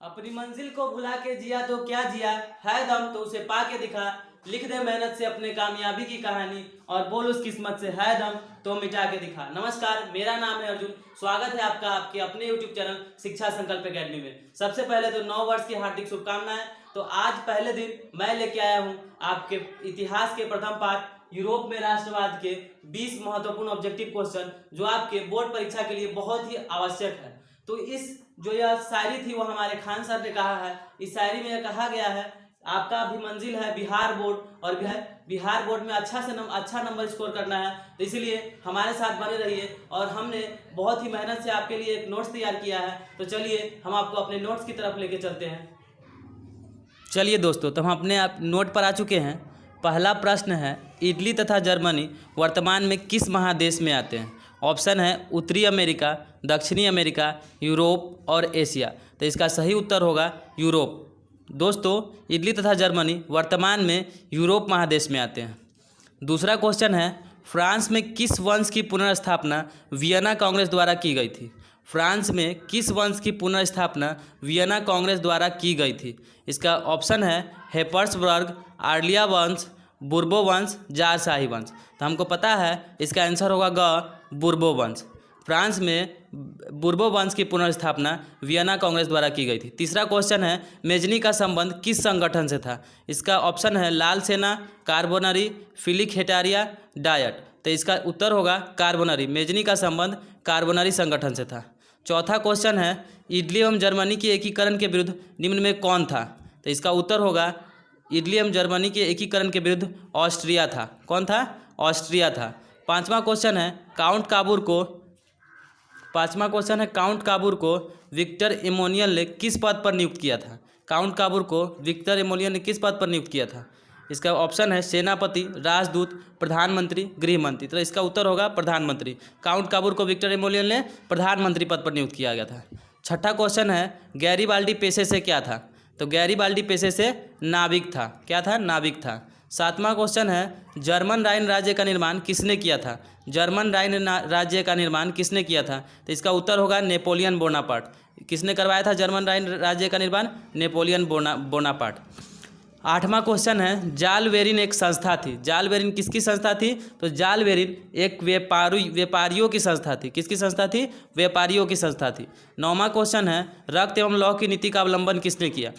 अपनी मंजिल को भुला के जिया तो क्या जिया, है दम तो उसे पा के दिखा। लिख दे मेहनत से अपने कामयाबी की कहानी और बोल उस किस्मत से, है दम तो मिटा के दिखा। नमस्कार, मेरा नाम है अर्जुन। स्वागत है आपका आपके अपने यूट्यूब चैनल शिक्षा संकल्प एकेडमी में। सबसे पहले तो नव वर्ष की हार्दिक शुभकामनाएं। तो आज पहले दिन मैं लेके आया हूँ आपके इतिहास के प्रथम पाठ यूरोप में राष्ट्रवाद के 20 महत्वपूर्ण ऑब्जेक्टिव क्वेश्चन, जो आपके बोर्ड परीक्षा के लिए बहुत ही आवश्यक है। तो इस जो यह शायरी थी वो हमारे खान सर ने कहा है। इस शायरी में यह कहा गया है, आपका भी मंजिल है बिहार बोर्ड और बिहार बोर्ड में अच्छा नंबर स्कोर करना है। तो इसलिए हमारे साथ बने रहिए और हमने बहुत ही मेहनत से आपके लिए एक नोट्स तैयार किया है। तो चलिए हम आपको अपने नोट्स की तरफ लेके चलते हैं। चलिए दोस्तों, तो हम अपने आप नोट पर आ चुके हैं। पहला प्रश्न है, इटली तथा जर्मनी वर्तमान में किस महादेश में आते हैं? ऑप्शन है उत्तरी अमेरिका, दक्षिणी अमेरिका, यूरोप और एशिया। तो इसका सही उत्तर होगा यूरोप। दोस्तों, इटली तथा जर्मनी वर्तमान में यूरोप महादेश में आते हैं। दूसरा क्वेश्चन है, फ्रांस में किस वंश की पुनर्स्थापना वियना कांग्रेस द्वारा की गई थी? फ्रांस में किस वंश की पुनर्स्थापना वियना कांग्रेस द्वारा की गई थी? इसका ऑप्शन है हेपर्सबर्ग, आर्लिया वंश, बुर्बो वंश, जार शाही वंश। तो हमको पता है इसका आंसर होगा ग, बुर्बो वंश। फ्रांस में बुर्बो वंश की पुनर्स्थापना वियना कांग्रेस द्वारा की गई थी। तीसरा क्वेश्चन है, मेजनी का संबंध किस संगठन से था? इसका ऑप्शन है लाल सेना, कार्बोनरी, फिलिक हेटारिया, डायट। तो इसका उत्तर होगा कार्बोनरी। मेजनी का संबंध कार्बोनरी संगठन से था। चौथा क्वेश्चन है, इटली एवं जर्मनी के एकीकरण के विरुद्ध निम्न में कौन था? तो इसका उत्तर होगा इटली एवं जर्मनी के एकीकरण के विरुद्ध ऑस्ट्रिया था। कौन था? ऑस्ट्रिया था। पांचवा क्वेश्चन है, काउंट काबूर को विक्टर एमोनियल ने किस पद पर नियुक्त किया था? काउंट काबूर को विक्टर एमोनियल ने किस पद पर नियुक्त किया था? इसका ऑप्शन है सेनापति, राजदूत, प्रधानमंत्री, गृहमंत्री। तो इसका उत्तर होगा प्रधानमंत्री। काउंट काबूर को विक्टर एमोनियल ने प्रधानमंत्री पद पर नियुक्त किया गया था। छठा क्वेश्चन है, गैरीबाल्डी पेशे से क्या था? तो गैरीबाल्डी पेशे से नाविक था। क्या था? नाविक था। सातवां क्वेश्चन है, जर्मन राइन राज्य का निर्माण किसने किया था? जर्मन राइन राज्य का निर्माण किसने किया था? तो इसका उत्तर होगा नेपोलियन बोनापार्ट। किसने करवाया था जर्मन राइन राज्य का निर्माण? Napoleon Bonaparte. आठवां क्वेश्चन है, जालवेरिन एक संस्था थी। जालवेरिन किसकी संस्था थी? तो जालवेरिन एक व्यापारियों की संस्था थी। किसकी संस्था थी? व्यापारियों की संस्था थी। नौवां क्वेश्चन है, रक्त एवं लौह की नीति का अवलंबन किसने किया?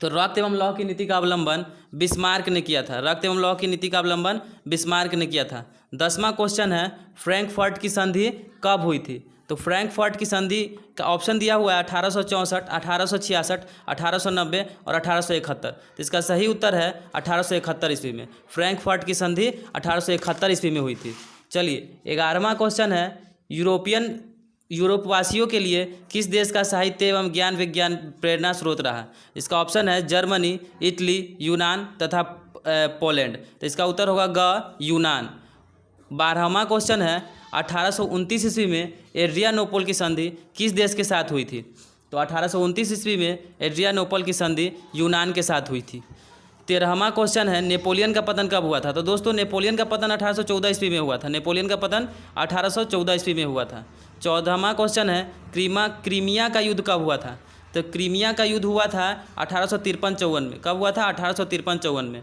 तो रक्त एवं लौह की नीति का अवलंबन बिस्मार्क ने किया था। रक्त एवं लौह की नीति का अवलंबन बिस्मार्क ने किया था। 10वां क्वेश्चन है, फ्रैंकफर्ट की संधि कब हुई थी? तो फ्रैंकफर्ट की संधि का ऑप्शन दिया हुआ है 1864, 1866, 1890 और 1871। तो इसका सही उत्तर है 1871 ईस्वी में। फ्रैंकफर्ट की संधि 1871 ईस्वी में हुई थी। चलिए, 11वां क्वेश्चन है, यूरोपवासियों के लिए किस देश का साहित्य एवं ज्ञान विज्ञान प्रेरणा स्रोत रहा? इसका ऑप्शन है जर्मनी, इटली, यूनान तथा पोलैंड। तो इसका उत्तर होगा ग, यूनान। 12वां क्वेश्चन है, 1829 ईस्वी में एड्रियानोपल की संधि किस देश के साथ हुई थी? तो 1829 ईस्वी में एड्रियानोपल की संधि यूनान के साथ हुई थी। 13वां क्वेश्चन है, नेपोलियन का पतन कब हुआ था? तो दोस्तों, नेपोलियन का पतन 1814 ईस्वी में हुआ था। नेपोलियन का पतन 1814 ईस्वी में हुआ था। 14वां क्वेश्चन है, क्रीमिया का युद्ध कब हुआ था? तो क्रीमिया का युद्ध हुआ था 1853-54 में। कब हुआ था? 1853-54 में।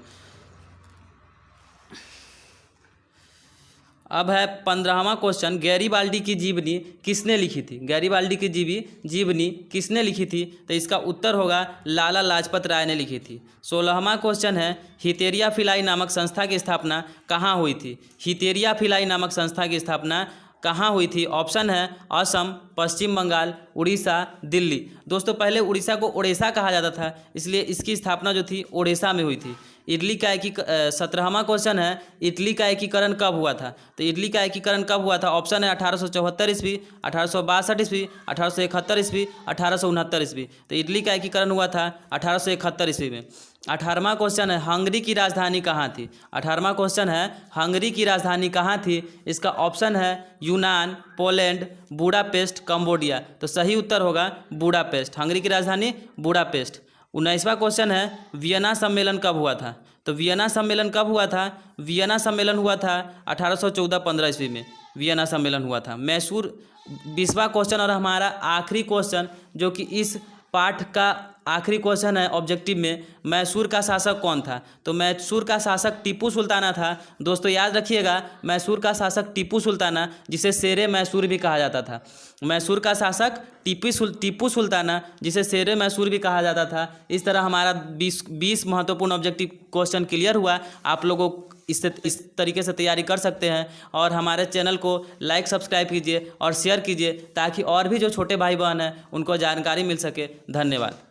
अब है 15वां क्वेश्चन, गैरीबाल्डी की जीवनी किसने लिखी थी? गैरीबाल्डी की जीवनी किसने लिखी थी? तो इसका उत्तर होगा लाला लाजपत राय ने लिखी थी। 16वां क्वेश्चन है, हितेरिया फिलाई नामक संस्था की स्थापना कहाँ हुई थी? हितेरिया फिलाई नामक संस्था की स्थापना कहाँ हुई थी? ऑप्शन है असम, पश्चिम बंगाल, उड़ीसा, दिल्ली। दोस्तों, पहले उड़ीसा को ओडिशा कहा जाता था, इसलिए इसकी स्थापना जो थी ओडिशा में हुई थी। 17वां क्वेश्चन है, इटली का एकीकरण कब हुआ था? तो इटली का एकीकरण कब हुआ था? ऑप्शन है 1874 ईस्वी, 1862 ईस्वी, 1871 ईस्वी, 1869 ईस्वी। तो इटली का एकीकरण हुआ था 1871 ईस्वी में। 18वां क्वेश्चन है, हंगरी की राजधानी कहाँ थी? 18वां क्वेश्चन है, हंगरी की राजधानी कहाँ थी? इसका ऑप्शन है यूनान, पोलैंड, बुडापेस्ट, कंबोडिया। तो सही उत्तर होगा बुडापेस्ट। हंगरी की राजधानी बुडापेस्ट। 19वां क्वेश्चन है, वियना सम्मेलन कब हुआ था? तो वियना सम्मेलन कब हुआ था? वियना सम्मेलन हुआ था 1814-15 ईस्वी में वियना सम्मेलन हुआ था। मैसूर 20वां क्वेश्चन और हमारा आखिरी क्वेश्चन, जो कि इस पाठ का आखिरी क्वेश्चन है ऑब्जेक्टिव में, मैसूर का शासक कौन था? तो मैसूर का शासक टीपू सुल्ताना था। दोस्तों याद रखिएगा, मैसूर का शासक टीपू सुल्ताना, जिसे शेरे मैसूर भी कहा जाता था। मैसूर का शासक टीपू सुल्ताना, जिसे शेरे मैसूर भी कहा जाता था। इस तरह हमारा 20 महत्वपूर्ण ऑब्जेक्टिव क्वेश्चन क्लियर हुआ। आप लोगों इस तरीके से तैयारी कर सकते हैं और हमारे चैनल को लाइक सब्सक्राइब कीजिए और शेयर कीजिए, ताकि और भी जो छोटे भाई बहन हैं उनको जानकारी मिल सके। धन्यवाद।